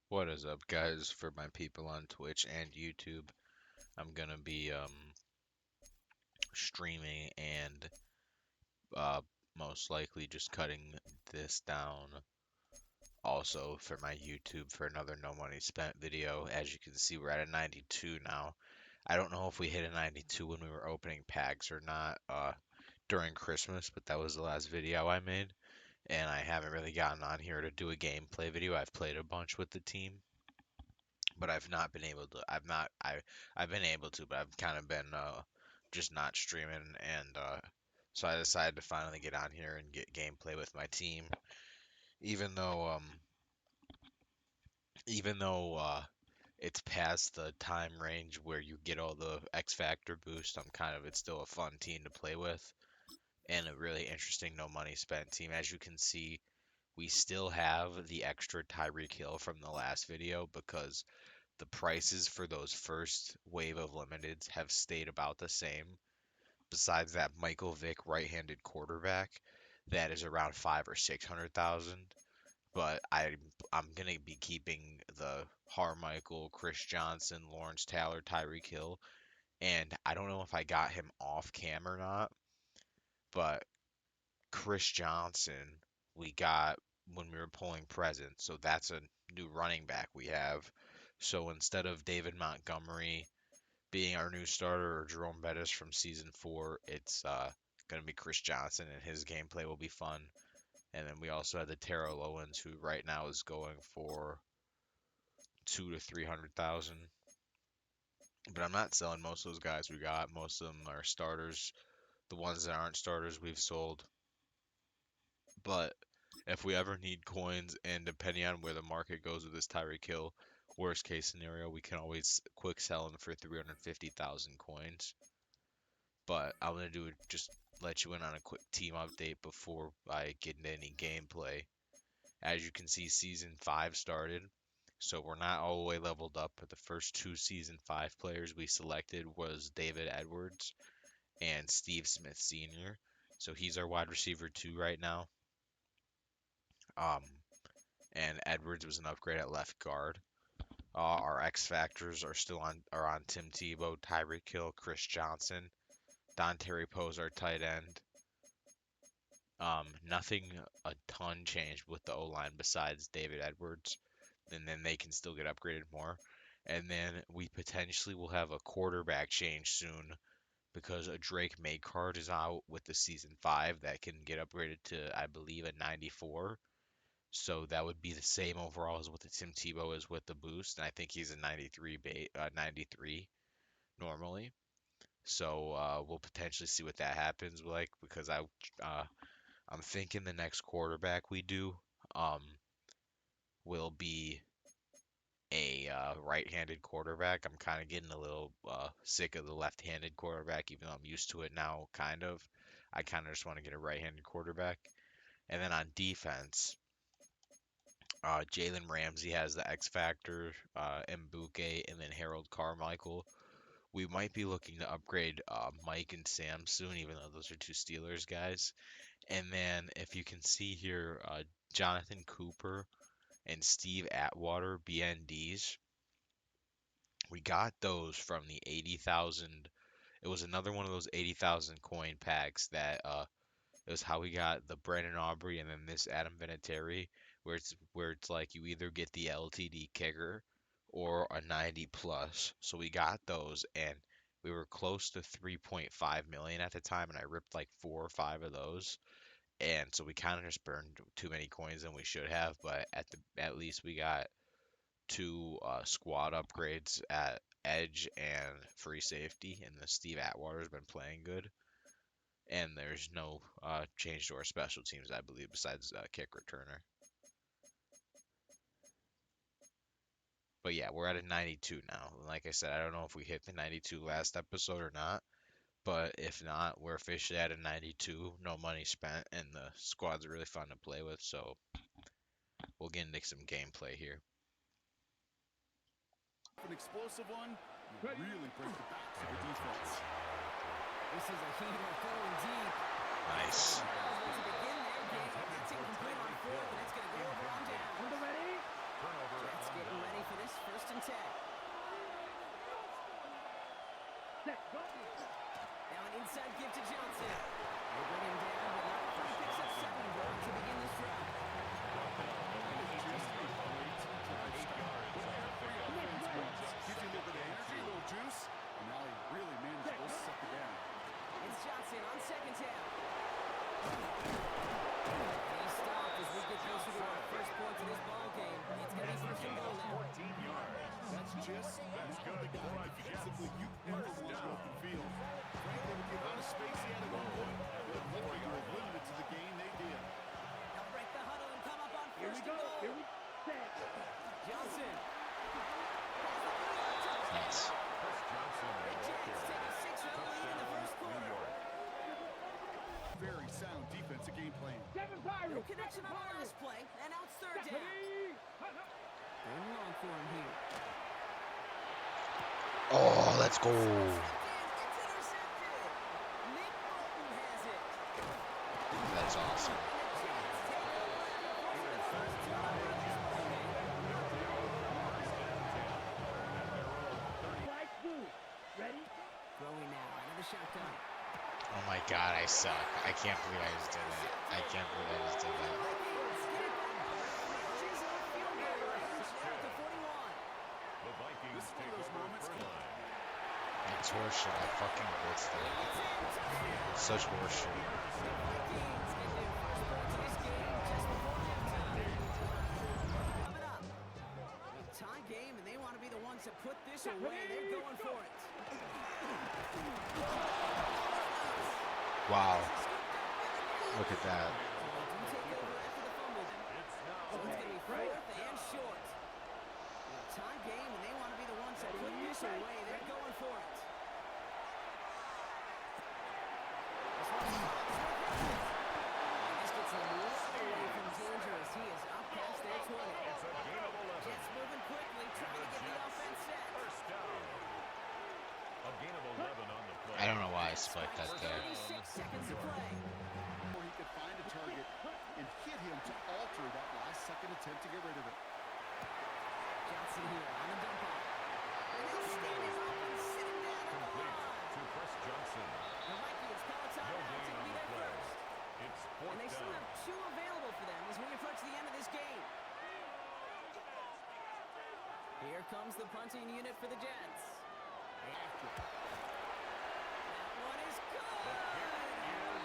What is up, guys? For my people on Twitch and YouTube, I'm gonna be streaming and uh, most likely just cutting this down also for my YouTube for another no money spent video. As you can see, we're at a 92 now. I don't know if we hit a 92 when we were opening packs or not during Christmas, but that was the last video I made, and I haven't really gotten on here to do a gameplay video. I've played a bunch with the team, but I've not been able to. I've been able to, but I've kind of been just not streaming, and so I decided to finally get on here and get gameplay with my team. Even though um even though it's past the time range where you get all the X Factor boost, it's still a fun team to play with and a really interesting no money spent team. As you can see, we still have the extra Tyreek Hill from the last video because the prices for those first wave of limiteds have stayed about the same. Besides that Michael Vick right-handed quarterback, that is around 5 or 600,000. But I'm gonna be keeping the Harmichael, Chris Johnson, Lawrence Taylor, Tyreek Hill, and I don't know if I got him off cam or not, but Chris Johnson we got when we were pulling presents, so that's a new running back we have. So instead of David Montgomery being our new starter or Jerome Bettis from season 4, it's going to be Chris Johnson, and his gameplay will be fun. And then we also have the Terrell Owens, who right now is going for 2 to 300,000. But I'm not selling most of those guys we got. Most of them are starters. The ones that aren't starters, we've sold. But if we ever need coins, and depending on where the market goes with this Tyreek Hill, worst case scenario, we can always quick sell him for 350,000 coins. But I'm gonna do just let you in on a quick team update before I get into any gameplay. As you can see, season 5 started, so we're not all the way leveled up. But the first two season 5 players we selected was David Edwards and Steve Smith Sr. So he's our wide receiver 2 right now. Um, and Edwards was an upgrade at left guard. Our X factors are on Tim Tebow, Tyreek Hill, Chris Johnson, Don Terry Poe's our tight end. Nothing a ton changed with the O-line besides David Edwards, and then they can still get upgraded more. And then we potentially will have a quarterback change soon because a Drake May card is out with the season 5 that can get upgraded to, I believe, a 94. So that would be the same overall as what the Tim Tebow is with the boost, and I think he's a 93 normally. So we'll potentially see what that happens like because I'm thinking the next quarterback we do um, will be a right-handed quarterback. I'm kind of getting a little sick of the left-handed quarterback, even though I'm used to it now, kind of. I kind of just want to get a right-handed quarterback. And then on defense, Jalen Ramsey has the X Factor, Mbuke, and then Harold Carmichael. We might be looking to upgrade Mike and Sam soon, even though those are two Steelers guys. And then if you can see here, Jonathan Cooper and Steve Atwater, BNDs. We got those from the 80,000. It was another one of those 80,000 coin packs that it was how we got the Brandon Aubrey and then this Adam Vinatieri, where it's like you either get the LTD kicker or a 90 plus. So we got those, and we were close to 3.5 million at the time, and I ripped like 4 or 5 of those. And so we kind of just burned too many coins than we should have, but at least we got two squad upgrades at edge and free safety, and the Steve Atwater's been playing good. And there's no change to our special teams, I believe, besides kick returner. But yeah, we're at a 92 now. Like I said, I don't know if we hit the 92 last episode or not. But if not, we're officially at a 92. No money spent, and the squad's really fun to play with. So we'll get into some gameplay here. An explosive one, you really break the backs of the defense. This is a heater going deep. Nice. It's getting ready. Now an inside give to Johnson. They bring him down, but not before he picks up 7 yards to begin this drive. Gives him a bit of energy, a little juice, and now he really manages to suck it down. It's Johnson on 2nd down. And he stopped as we get closer to our first point of this ball game. It's going to be first and goal now. That's just as good. Defensively, you never want to open field. Frankly, with the amount of space he had at one point, they're lucky to have limited to the game they did. They'll break the huddle and come up on first and goal. Johnson. Nice. The Jets take a 6-0 lead in the first quarter. Very sound defensive game plan. No connection on the last play, and now it's 3rd down. Going long for him here. Oh, let's go. It's intercepted. Nick Bolton has it. That's awesome. Throwing now, another shotgun. Oh my god, I suck. I can't believe I just did that. I can't believe I just did that. This is one of those moments. It's horseshit. I fucking blitzed it. Such horseshit. Tie game, and they want to be the ones to put this away. They're going for it. Wow. Look at that. Take over after the fumble. So it's going to be 4th and short. Tie game, and they want to be the ones to put this away. They're going for it. This gets a little away from dangerous. He is up past their 20. Jets moving quickly, trying to get the offense set. I don't know why I spiked that there. 36 seconds to play. Or he could find a target and hit him to alter that last second attempt to get rid of it. Johnson here on the dump off. And he'll stand him up and sit him down at the line. The Vikings call a timeout to be there first. And they still have 2 available for them as we approach the end of this game. Here comes the punting unit for the Jets. That one is good. And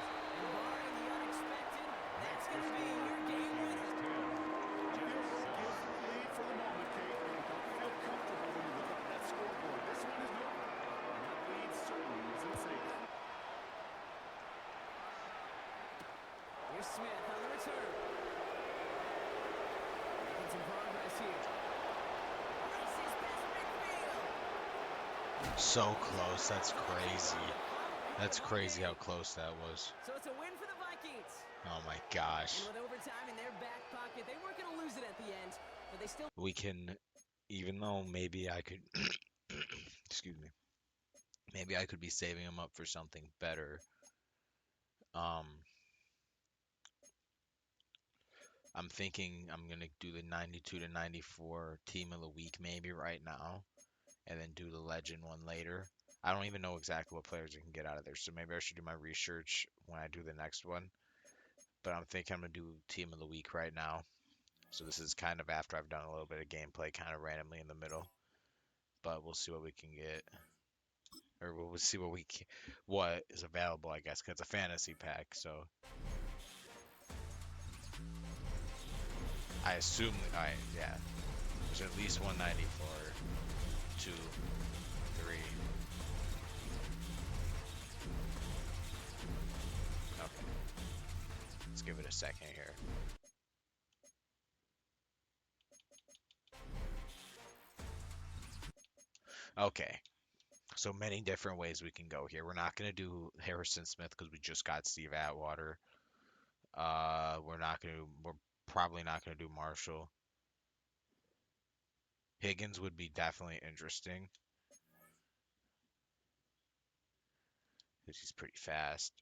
barring the unexpected, that's going to be your game winner. Lead for the moment, Kate. Don't feel comfortable when you look at that scoreboard. This one is no. And that lead certainly isn't safe. Here's Smith on the return. Making some progress here. Races past midfield. So close. That's crazy. That's crazy how close that was. So it's a win for the Vikings. Oh my gosh. And with overtime in their back pocket, they weren't going to lose it at the end, but they still. We can, even though maybe I could, excuse me, maybe I could be saving him up for something better. I'm thinking I'm gonna do the 92 to 94 team of the week maybe right now, and then do the legend one later. I don't even know exactly what players I can get out of there, so maybe I should do my research when I do the next one. But I'm thinking I'm gonna do team of the week right now. So this is kind of after I've done a little bit of gameplay, kind of randomly in the middle. But we'll see what we can get, or we'll see what is available, I guess, because it's a fantasy pack. So I assume, yeah, there's at least 194, 2, 3. Okay, let's give it a second here. Okay, so many different ways we can go here. We're not going to do Harrison Smith because we just got Steve Atwater. We're probably not going to do Marshall. Higgins would be definitely interesting because he's pretty fast.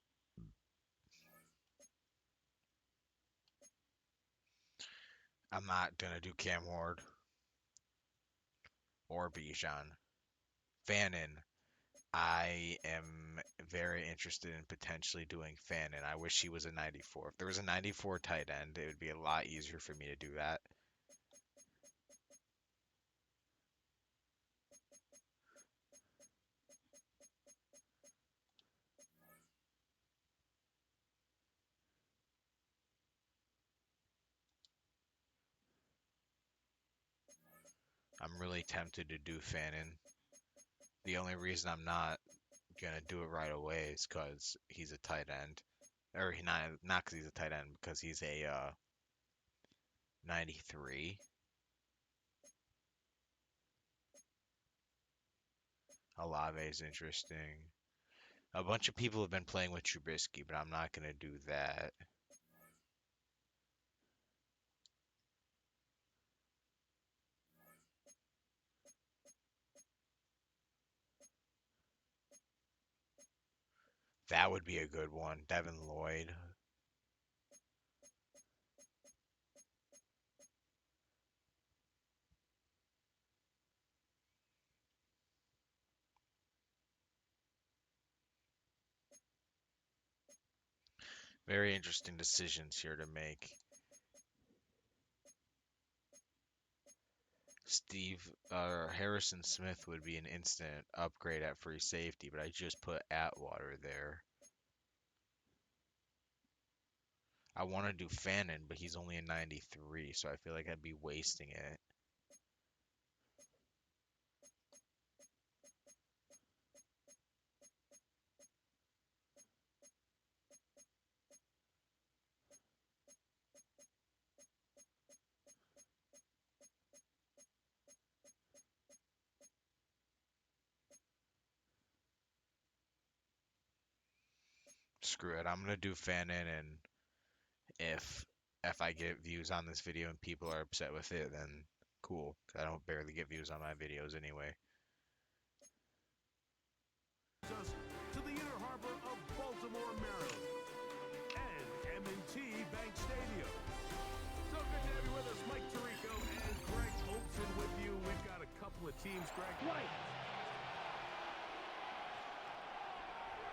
I'm not going to do Cam Ward or Bijan. Fannin I am very interested in potentially doing Fannin. I wish he was a 94. If there was a 94 tight end, it would be a lot easier for me to do that. I'm really tempted to do Fannin. The only reason I'm not gonna do it right away is because he's a tight end, or he not because he's a tight end, because he's a 93. Olave is interesting. A bunch of people have been playing with Trubisky, but I'm not gonna do that. That would be a good one, Devin Lloyd. Very interesting decisions here to make. Harrison Smith would be an instant upgrade at free safety, but I just put Atwater there. I want to do Fannin, but he's only a 93, so I feel like I'd be wasting it. Screw it, I'm gonna do Fannin, and if I get views on this video and people are upset with it, then cool. I don't barely get views on my videos anyway. To the inner harbor of Baltimore, Maryland, and MUT Bank Stadium. So good to have you with us, Mike Tirico and Greg Olson with you. We've got a couple of teams, Greg. Right.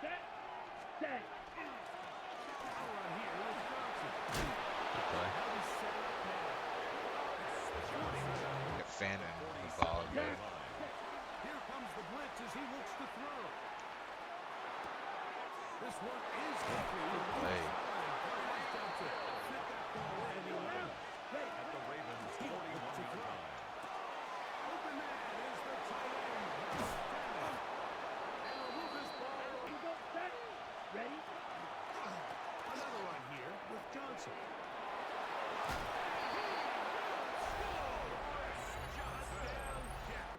Set. Set. All right, here is Johnson. Good play. Now he's set up now. Get Fannin involved there. Here comes the blitz as he looks to throw. This one is complete. Good play. Johnson fit that ball in. At the Ravens' 41-yard line. Open man is the tight end. And will move this ball. Go set. Ready? Another one here with Johnson.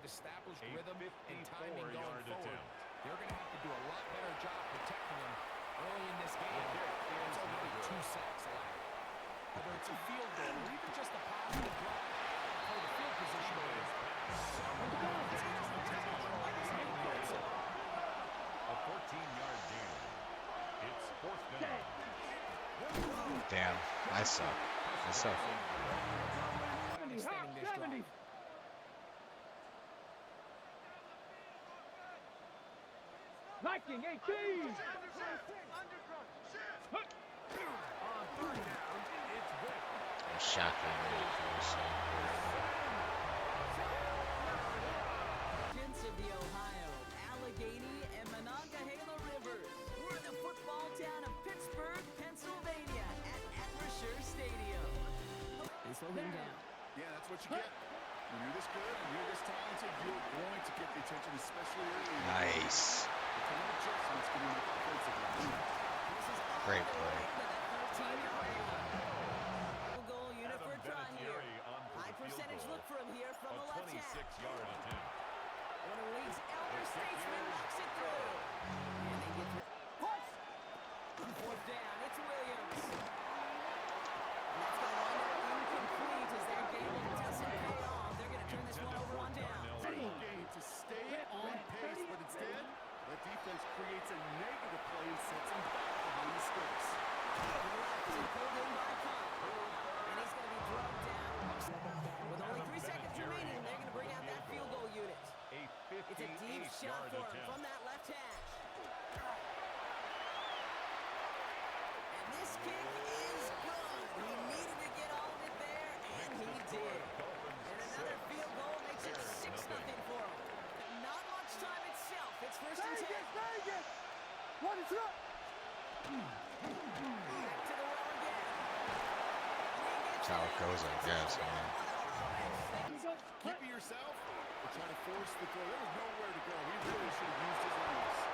Established A rhythm and timing 54-yard going forward. attempt. They're going to have to do a lot better job protecting him early in this game. There's already 2 sacks allowed. Whether it's a field goal or even just a positive drive for the field position is A 14-yard gain. It's fourth down. Damn, I suck. I suck. extending this drive. 70. Liking 18. On third down, it's Vick. I'm shocked I'm ready for this. Of the Ohio, Allegheny, and Monongahela Rivers. We're in the football town of Pittsburgh, Pennsylvania, at Acrisure Stadium. And slow him down. Yeah, that's what you get. When you're this good and you're this talented, you're going to get the attention, especially early. Nice. The kind of adjustments can you make offensively. This is all Great the play. way to the 13-yard line. Field goal unit for a Adam try here. Vinatieri on for High the field percentage goal. look for him here from the A left half. 26-yard attempt. One of the league's elder statesmen knocks it through. And they get through. Fourth down, it's Williams. And that's going to wind up incomplete as that game doesn't pay off. They're going to turn this one over on down. Game to stay on pace, but instead, the defense creates a negative play and sets him back behind the sticks. To the left as he pulled in by Cobb. And he's going to be thrown down. With only 3 seconds remaining, they're going to bring out that field goal unit. A It's a deep shot 58-yard for him attempt. from that left first and 10. Vegas! What is up? Back to the well again. That's how it goes, I guess, man. Keep it yourself or try to force the throw. There was nowhere to go. He really should have used his legs.